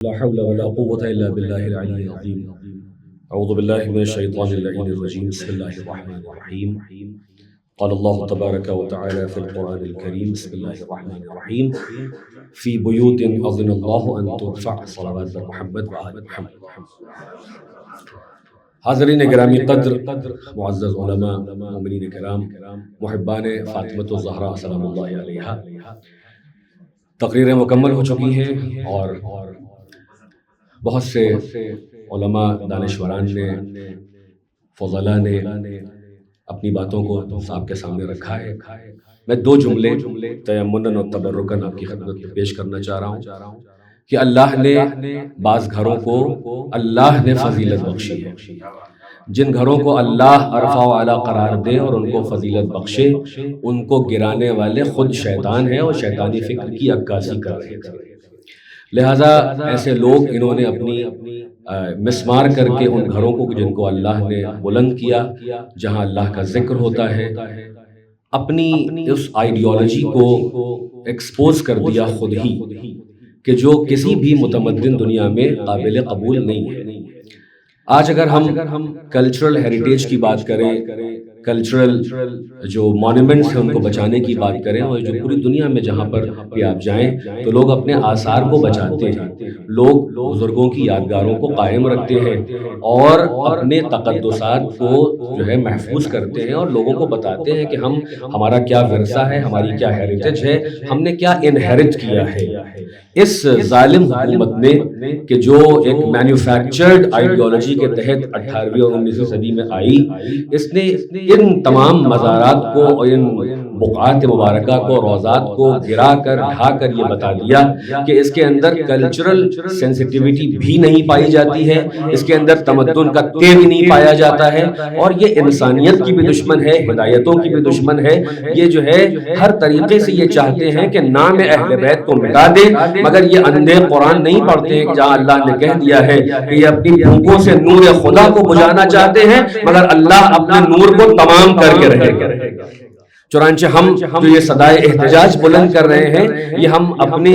لا حول ولا قوة إلا بالله العلي العظيم. أعوذ بالله من الشيطان اللعين الرجيم. بسم الله الرحمن الرحيم. قال الله تبارك وتعالى في القرآن الكريم. بسم الله الرحمن الرحيم. في بيوت أذن الله أن ترفع صلوات محمد وآل محمد. حاضرین گرامی قدر، معزز علماء، مومنین کرام، محبان فاطمۃ الزہرا سلام اللہ علیہا، تقریریں مکمل ہو چکی ہیں اور بہت سے علماء، دانشوران نے، فضلاء نے اپنی باتوں کو آپ کے سامنے رکھا ہے. میں دو جملے تیمناً اور تبرکاً آپ کی خدمت میں پیش کرنا چاہ رہا ہوں کہ اللہ نے بعض گھروں کو اللہ نے فضیلت بخشی ہے. جن گھروں کو اللہ ارفع و اعلیٰ قرار دے اور ان کو فضیلت بخشے، ان کو گرانے والے خود شیطان ہیں اور شیطانی فکر کی عکاسی کر رہے ہیں. لہٰذا ایسے لوگ، انہوں نے اپنی مسمار کر کے ان گھروں کو جن کو اللہ نے بلند کیا، جہاں اللہ کا ذکر ہوتا ہے، اپنی اس آئیڈیالوجی کو ایکسپوز کر دیا خود ہی، کہ جو کسی بھی متمدن دنیا میں قابل قبول نہیں ہے. آج اگر ہم کلچرل ہیریٹیج کی بات کریں، کلچرل جو مانیومنٹس ہیں ان کو بچانے کی بات کریں، اور جو پوری دنیا میں جہاں پر بھی آپ جائیں تو لوگ اپنے آثار کو بچاتے ہیں، لوگ بزرگوں کی یادگاروں کو قائم رکھتے ہیں اور اپنے تقدسات کو جو ہے محفوظ کرتے ہیں اور لوگوں کو بتاتے ہیں کہ ہمارا کیا ورثہ ہے، ہماری کیا ہیریٹیج ہے، ہم نے کیا انہیرٹ کیا ہے. اس ظالم حکومت نے کہ جو ایک مینوفیکچرڈ آئیڈیالوجی کے تحت 18ویں اور 19ویں صدی میں آئی، اس نے ان تمام مزارات کو اور ان بقعات مبارکہ کو، روضات کو گرا کر، ڈھا کر یہ بتا دیا کہ اس کے اندر کلچرل سینسٹیوٹی بھی نہیں پائی جاتی ہے، اس کے اندر تمدن کا تیل نہیں پایا جاتا ہے، اور یہ انسانیت کی بھی دشمن ہے، ہدایتوں کی بھی دشمن ہے. یہ جو ہے ہر طریقے سے یہ چاہتے ہیں کہ نام اہل بیت کو مٹا دے، مگر یہ اندھے قرآن نہیں پڑھتے ہیں جہاں اللہ نے کہہ دیا ہے کہ یہ اپنی بھوکوں سے نور خدا کو بجھانا چاہتے ہیں، مگر اللہ اپنے نور کو تمام کر کے رہے گا. چنانچہ ہم جو یہ صدائے احتجاج بلند کر رہے ہیں، یہ ہم اپنی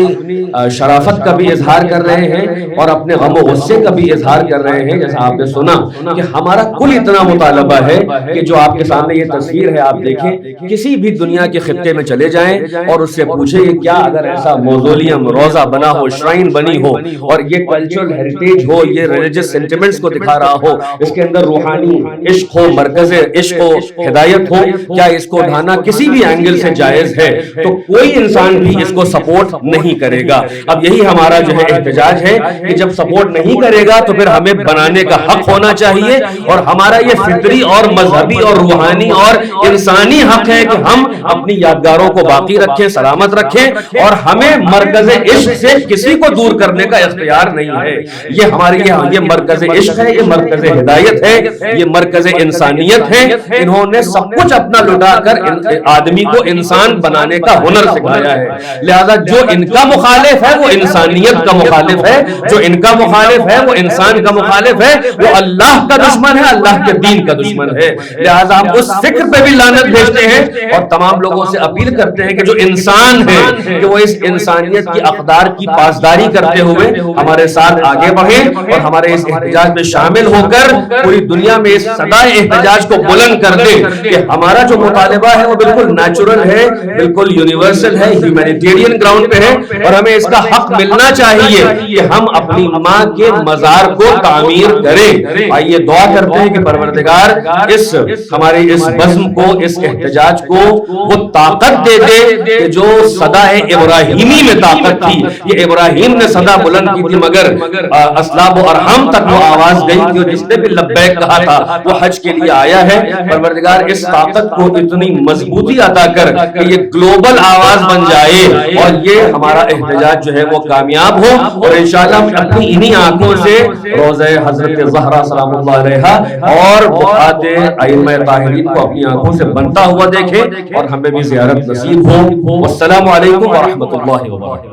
شرافت کا بھی اظہار کر رہے ہیں اور اپنے غم و غصے کا بھی اظہار کر رہے ہیں. جیسا آپ نے سنا کہ ہمارا کل اتنا مطالبہ ہے کہ جو آپ کے سامنے یہ تصویر ہے، آپ دیکھیں، کسی بھی دنیا کے خطے میں چلے جائیں اور اس سے پوچھیں کہ کیا اگر ایسا موزولیم، روضہ بنا ہو، شرائن بنی ہو اور یہ کلچرل ہیریٹیج ہو، یہ ریلیجس سینٹیمنٹس کو دکھا رہا ہو، اس کے اندر روحانی عشق ہو، مرکز عشق ہو، ہدایت ہو، کیا اس کو ڈھانا کسی بھی اینگل سے جائز ہے؟ تو کوئی انسان بھی اس کو سپورٹ نہیں کرے گا. اب یہی ہمارا جو ہے احتجاج ہے کہ جب سپورٹ نہیں کرے گا تو پھر ہمیں بنانے کا حق ہونا چاہیے، اور ہمارا یہ فطری اور مذہبی اور روحانی اور انسانی حق ہے کہ ہم اپنی یادگاروں کو باقی رکھیں، سلامت رکھیں، اور ہمیں مرکز عشق سے کسی کو دور کرنے کا اختیار نہیں ہے. یہ ہماری یہ مرکز عشق ہے، یہ مرکز ہدایت ہے، یہ مرکز انسانیت ہے. انہوں نے سب کچھ اپنا لٹا کر آدمی کو انسان بنانے کا ہنر سکھایا ہے. لہذا جو ان کا مخالف ہے وہ انسانیت کا مخالف ہے، جو ان کا مخالف ہے وہ انسان کا مخالف ہے، وہ اللہ کا دشمن ہے، اللہ کے دین کا دشمن ہے. لہذا ہم اس فکر پہ بھی لعنت بھیجتے ہیں اور تمام لوگوں سے اپیل کرتے ہیں کہ جو انسان ہیں کہ وہ اس انسانیت کی اقدار کی پاسداری کرتے ہوئے ہمارے ساتھ آگے بڑھیں اور ہمارے اس احتجاج میں شامل ہو کر پوری دنیا میں اس صدائے احتجاج کو بلند کر دیں کہ ہمارا جو مطالبہ ہے وہ بالکل نیچرل ہے، بالکل یونیورسل ہے، ہیومینیٹیرین گراؤنڈ پہ ہے، اور ہمیں اس کا حق ملنا چاہیے کہ ہم اپنی ماں کے مزار کو تعمیر کریں. آئیے دعا کرتے ہیں کہ پروردگار ہمارے اس بزم کو، اس احتجاج کو وہ طاقت دے دے کہ جو صدائے ابراہیمی میں طاقت تھی. یہ ابراہیم نے صدا بلند کی تھی، مگر اسلاب و ارحام تک وہ آواز گئی تھی، اور جس نے بھی لبیک کہا تھا وہ حج کے لیے آیا ہے. پروردگار اس طاقت کو اتنی مضبوطی عطا کر کہ یہ گلوبل آواز بن جائے اور یہ ہمارا احتجاج جو ہے وہ کامیاب ہو، اور انشاءاللہ ہم اپنی انہی آنکھوں سے روضہ حضرت زہرا سلام اللہ علیہا اور بقعات ائمہ طاہرین کو اپنی آنکھوں سے بنتا ہوا دیکھیں اور ہمیں بھی زیارت نصیب ہو. والسلام علیکم ورحمۃ اللہ وبرکاتہ.